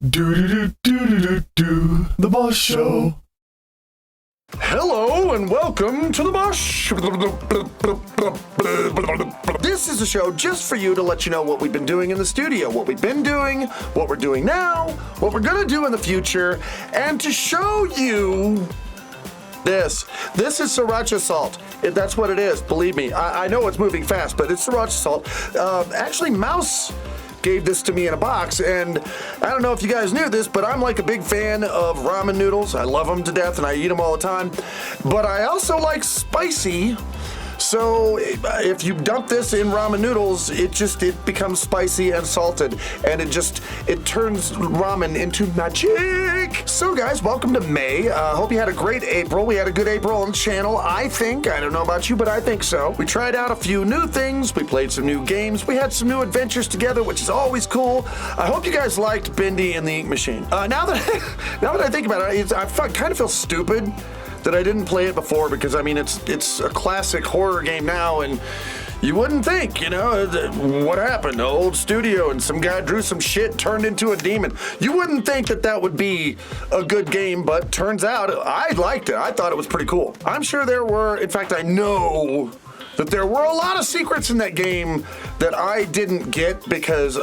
Do the Boss Show. Hello and welcome to the Boss Show. This is a show just for you to let you know what we've been doing in the studio, what we've been doing, what we're doing now, what we're gonna do in the future, and to show you this. This is sriracha salt. That's what it is, believe me. I know it's moving fast, but it's sriracha salt. Actually, Mouse gave this to me in a box, and I don't know if you guys knew this, but I'm like a big fan of ramen noodles. I love them to death, and I eat them all the time. But I also like spicy. So if you dump this in ramen noodles, it becomes spicy and salted, and it turns ramen into magic. So guys, welcome to May. Hope you had a great April. We had a good April on the channel, I think. I don't know about you, but I think so. We tried out a few new things. We played some new games. We had some new adventures together, which is always cool. I hope you guys liked Bendy and the Ink Machine. Now that I think about it, I kind of feel stupid that I didn't play it before, because I mean it's a classic horror game now, and you wouldn't think, what happened? An old studio and some guy drew some shit, turned into a demon. You wouldn't think that would be a good game, but turns out I liked it. I thought it was pretty cool. I'm sure there were, in fact, I know that there were a lot of secrets in that game that I didn't get because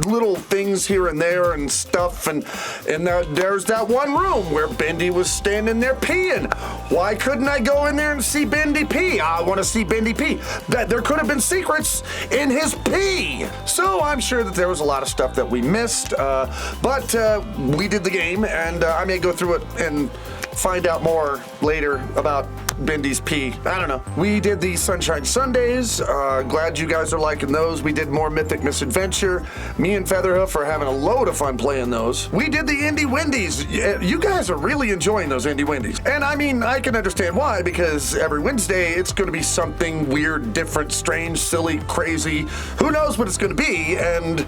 little things here and there and stuff, and there's that one room where Bendy was standing there peeing. Why couldn't I go in there and see Bendy pee? I want to see Bendy pee. That there could have been secrets in his pee. So I'm sure that there was a lot of stuff that we missed, but we did the game, and I may go through it and find out more later about Bendy's pee. I don't know. We did the Sunshine Sundays. Glad you guys are liking those. We did more Mythic Misadventure. Me and Featherhoof are having a load of fun playing those. We did the Indie Wendies. You guys are really enjoying those Indie Wendies. And I mean, I can understand why, because every Wednesday it's going to be something weird, different, strange, silly, crazy. Who knows what it's going to be? And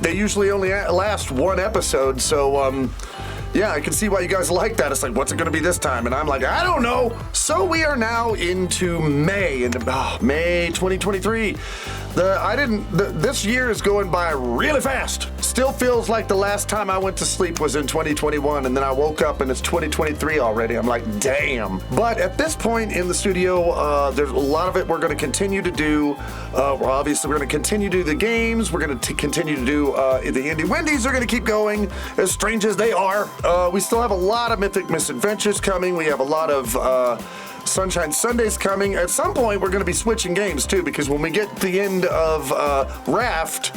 they usually only last one episode, so yeah, I can see why you guys like that. It's like, what's it going to be this time? And I'm like, I don't know. So we are now into May, May 2023. This year is going by really fast. Still feels like the last time I went to sleep was in 2021, and then I woke up and it's 2023 already. I'm like, damn. But at this point in the studio, there's a lot of it we're going to continue to do. Obviously, we're going to continue to do the games. We're going to continue to do the Indie Wendies are going to keep going, as strange as they are. We still have a lot of Mythic Misadventures coming. We have a lot of Sunshine Sundays coming. At some point, we're going to be switching games, too, because when we get to the end of Raft,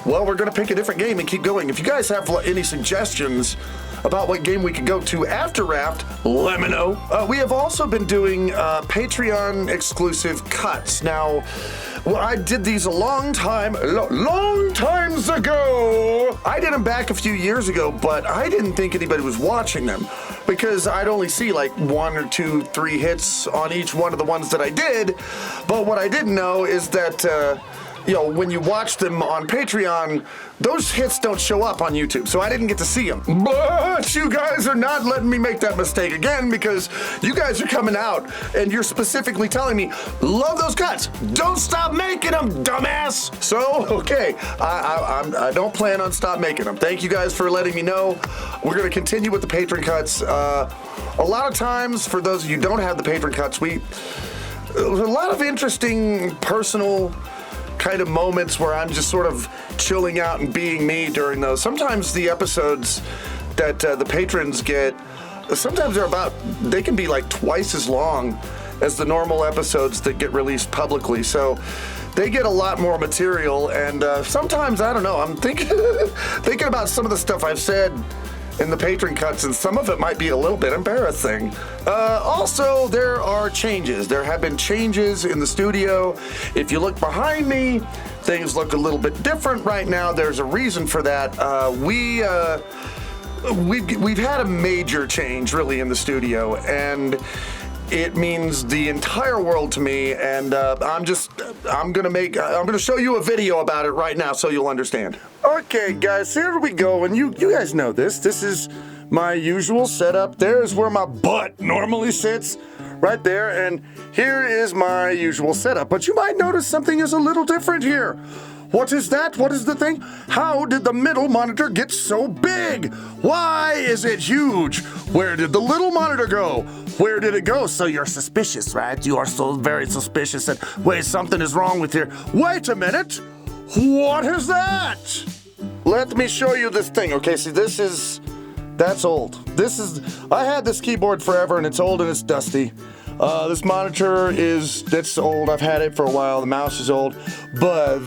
well, we're going to pick a different game and keep going. If you guys have any suggestions about what game we could go to after Raft, let me know. We have also been doing Patreon exclusive cuts. Now, well, I did these a long times ago. I did them back a few years ago, but I didn't think anybody was watching them because I'd only see like 1 or 2, 3 hits on each one of the ones that I did. But what I didn't know is that when you watch them on Patreon, those hits don't show up on YouTube, so I didn't get to see them. But you guys are not letting me make that mistake again, because you guys are coming out and you're specifically telling me, love those cuts, don't stop making them, dumbass. So, okay, I don't plan on stop making them. Thank you guys for letting me know. We're going to continue with the patron cuts. A lot of times, for those of you who don't have the patron cuts, a lot of interesting personal kind of moments where I'm just sort of chilling out and being me during those. Sometimes the episodes that the patrons get, sometimes they can be like twice as long as the normal episodes that get released publicly. So they get a lot more material, and sometimes, I don't know, I'm thinking about some of the stuff I've said in the patron cuts, and some of it might be a little bit embarrassing. Also, there are changes. There have been changes in the studio. If you look behind me, things look a little bit different right now. There's a reason for that. We've had a major change really in the studio, and it means the entire world to me, and I'm gonna show you a video about it right now so you'll understand. Okay, guys, here we go, and you guys know this. This is my usual setup. There's where my butt normally sits, right there, and here is my usual setup. But you might notice something is a little different here. What is that? What is the thing? How did the middle monitor get so big? Why is it huge? Where did the little monitor go? Where did it go? So you're suspicious, right? You are so very suspicious that, wait, something is wrong with here. Wait a minute. What is that? Let me show you this thing. Okay, see, that's old. I had this keyboard forever and it's old and it's dusty. This monitor that's old. I've had it for a while. The mouse is old. But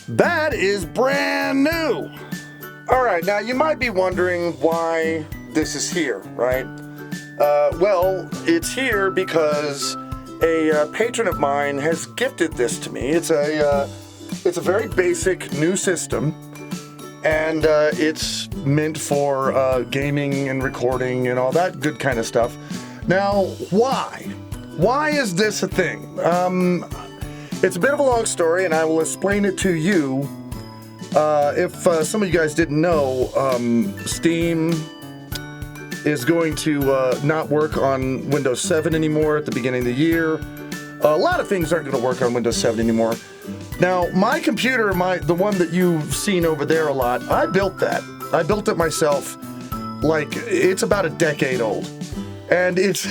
that is brand new. All right, now you might be wondering why this is here, right? Well, it's here because a patron of mine has gifted this to me. It's a very basic new system, and it's meant for gaming and recording and all that good kind of stuff. Now, why? Why is this a thing? It's a bit of a long story, and I will explain it to you. If some of you guys didn't know, Steam is going to not work on Windows 7 anymore at the beginning of the year. A lot of things aren't going to work on Windows 7 anymore. Now, my computer, the one that you've seen over there a lot, I built that. I built it myself. Like, it's about a decade old. And it's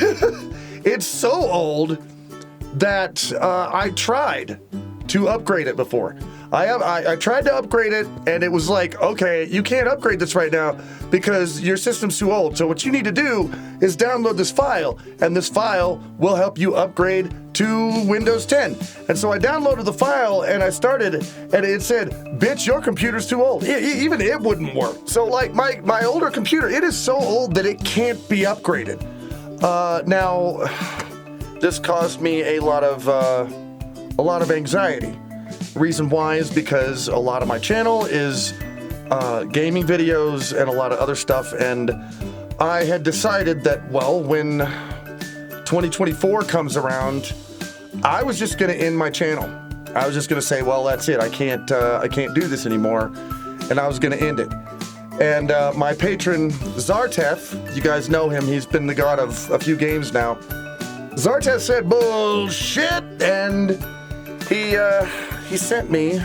it's so old that I tried to upgrade it before. I tried to upgrade it, and it was like, okay, you can't upgrade this right now because your system's too old. So what you need to do is download this file, and this file will help you upgrade to Windows 10. And so I downloaded the file, and I started, and it said, bitch, your computer's too old. Even it wouldn't work. So like my older computer, it is so old that it can't be upgraded. Now, this caused me a lot of anxiety. Reason why is because a lot of my channel is gaming videos and a lot of other stuff, and I had decided that, well, when 2024 comes around, I was just going to end my channel. I was just going to say, well, that's it. I can't do this anymore, and I was going to end it. And my patron Zarteth, you guys know him. He's been the god of a few games now. Zarteth said bullshit, and he sent me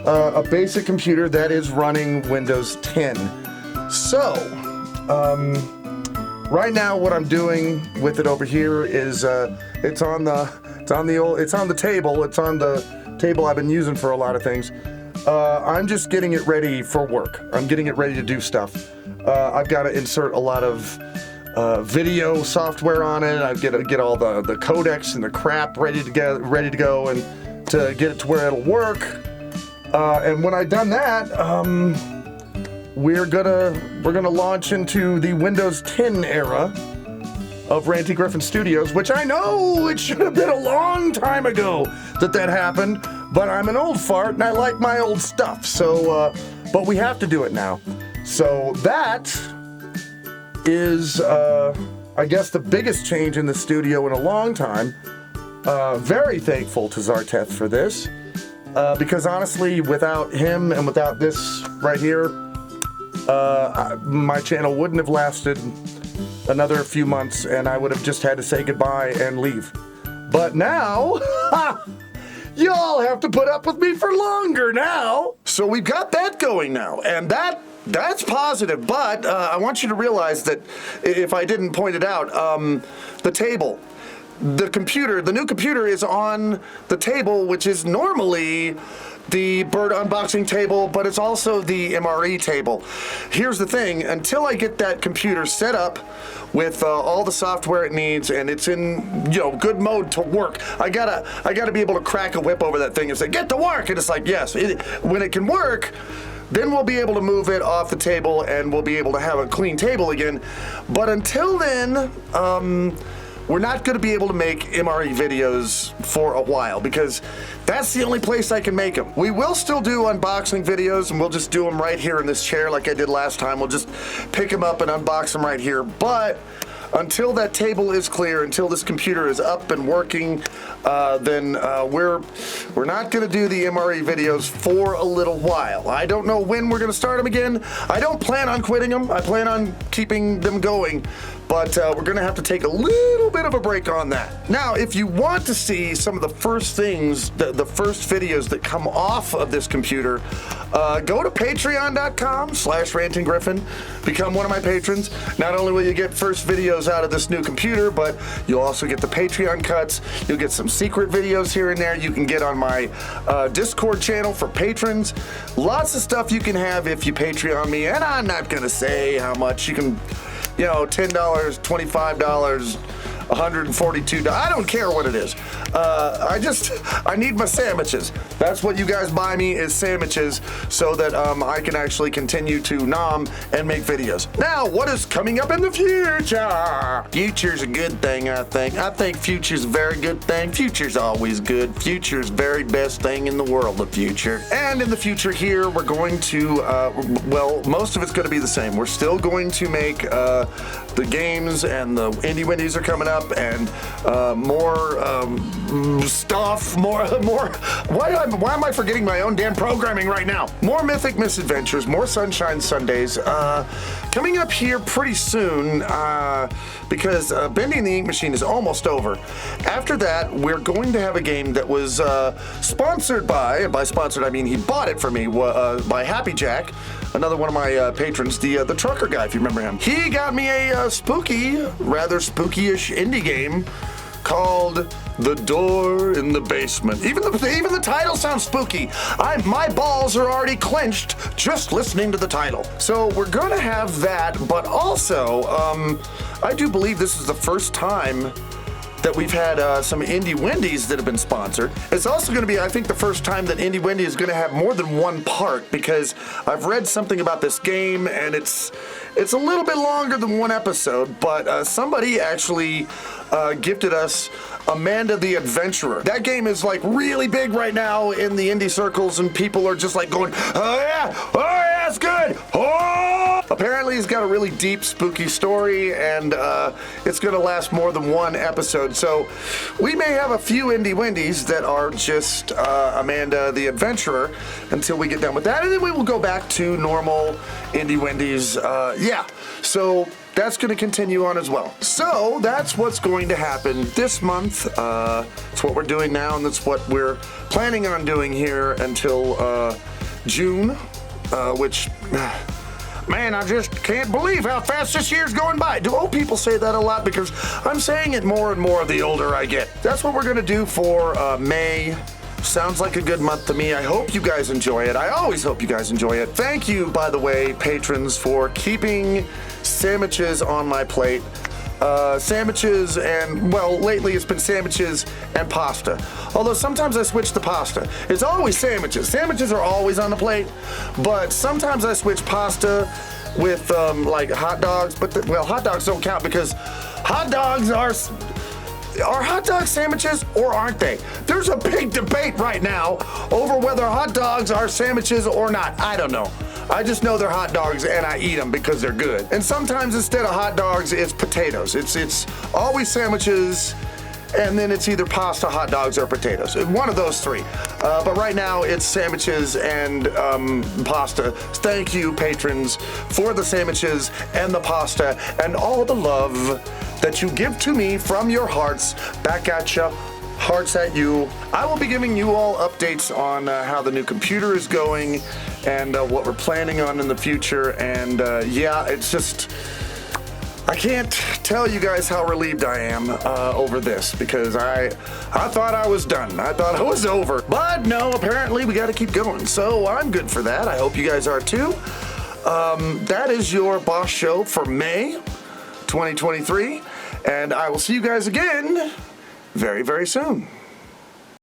a basic computer that is running Windows 10. So, right now what I'm doing with it over here is it's on the table I've been using for a lot of things. I'm just getting it ready for work. I'm getting it ready to do stuff. I've got to insert a lot of video software on it. I've got to get all the codecs and the crap ready to go, and to get it to where it'll work. And when I've done that, we're gonna launch into the Windows 10 era of Ranting Gryphon Studios, which I know it should have been a long time ago that happened, but I'm an old fart and I like my old stuff. So, but we have to do it now. So that is, I guess, the biggest change in the studio in a long time. Very thankful to Zarteth for this, because honestly, without him and without this right here, my channel wouldn't have lasted another few months, and I would have just had to say goodbye and leave. But now, y'all have to put up with me for longer now. So we've got that going now, and that's positive. But I want you to realize that, if I didn't point it out, the table. The new computer is on the table, which is normally the Bird unboxing table, but it's also the MRE table. Here's the thing, until I get that computer set up with all the software it needs and it's in, good mode to work, I gotta be able to crack a whip over that thing and say, get to work, and it's like, yes, when it can work, then we'll be able to move it off the table and we'll be able to have a clean table again. But until then, we're not going to be able to make MRE videos for a while because that's the only place I can make them. We will still do unboxing videos, and we'll just do them right here in this chair like I did last time. We'll just pick them up and unbox them right here. But until that table is clear, until this computer is up and working, then we're not going to do the MRE videos for a little while. I don't know when we're going to start them again. I don't plan on quitting them. I plan on keeping them going. But we're going to have to take a little bit of a break on that. Now, if you want to see some of the first things, the first videos that come off of this computer, go to patreon.com/rantinggryphon. Become one of my patrons. Not only will you get first videos out of this new computer, but you'll also get the Patreon cuts. You'll get some secret videos here and there. You can get on my Discord channel for patrons. Lots of stuff you can have if you Patreon me. And I'm not going to say how much you can... You know, $10, $25, $142. I don't care what it is. I need my sandwiches. That's what you guys buy me, is sandwiches, so that I can actually continue to nom and make videos. Now, what is coming up in the future? Future's a good thing, I think. I think future's a very good thing. Future's always good. Future's very best thing in the world, the future. And in the future here, we're going to, well, most of it's going to be the same. We're still going to make the games, and the Indie Windies are coming up, and more stuff, more. Why am I forgetting my own damn programming right now? More Mythic Misadventures, more Sunshine Sundays, coming up here pretty soon, because Bending the Ink Machine is almost over. After that, we're going to have a game that was sponsored by sponsored I mean he bought it for me, by Happy Jack, another one of my patrons, the trucker guy, if you remember him. He got me a spooky, rather spooky-ish indie game called The Door in the Basement. Even the title sounds spooky. My balls are already clenched just listening to the title. So we're gonna have that, but also, I do believe this is the first time that we've had some Indie Windies that have been sponsored. It's also going to be, I think, the first time that Indie Windy is going to have more than one part, because I've read something about this game, and it's a little bit longer than one episode, but somebody actually gifted us Amanda the Adventurer. That game is like really big right now in the indie circles, and people are just like going, oh yeah, it's good, oh! Apparently it's got a really deep, spooky story, and it's gonna last more than one episode, so we may have a few Indie Windies that are just Amanda the Adventurer until we get done with that, and then we will go back to normal Indie Windies. Yeah, so that's going to continue on as well. So that's what's going to happen this month. It's what we're doing now, and that's what we're planning on doing here until June, which, man, I just can't believe how fast this year's going by. Do old people say that a lot? Because I'm saying it more and more the older I get. That's what we're going to do for May. Sounds like a good month to me. I hope you guys enjoy it. I always hope you guys enjoy it. Thank you, by the way, patrons, for keeping sandwiches on my plate. Sandwiches and, well, lately it's been sandwiches and pasta. Although sometimes I switch to pasta. It's always sandwiches. Sandwiches are always on the plate, but sometimes I switch pasta with, like, hot dogs. But, well, hot dogs don't count because hot dogs are hot dog sandwiches or aren't they? There's a big debate right now over whether hot dogs are sandwiches or not. I don't know. I just know they're hot dogs and I eat them because they're good. And sometimes instead of hot dogs, it's potatoes. It's always sandwiches, and then it's either pasta, hot dogs, or potatoes. One of those three. But right now, it's sandwiches and pasta. Thank you, patrons, for the sandwiches and the pasta and all the love that you give to me from your hearts. Back at ya. Hearts at you. I will be giving you all updates on how the new computer is going and what we're planning on in the future. And yeah, it's just... I can't tell you guys how relieved I am over this, because I thought I was done. I thought I was over. But no, apparently we got to keep going. So I'm good for that. I hope you guys are too. That is your boss show for May 2023. And I will see you guys again very, very soon.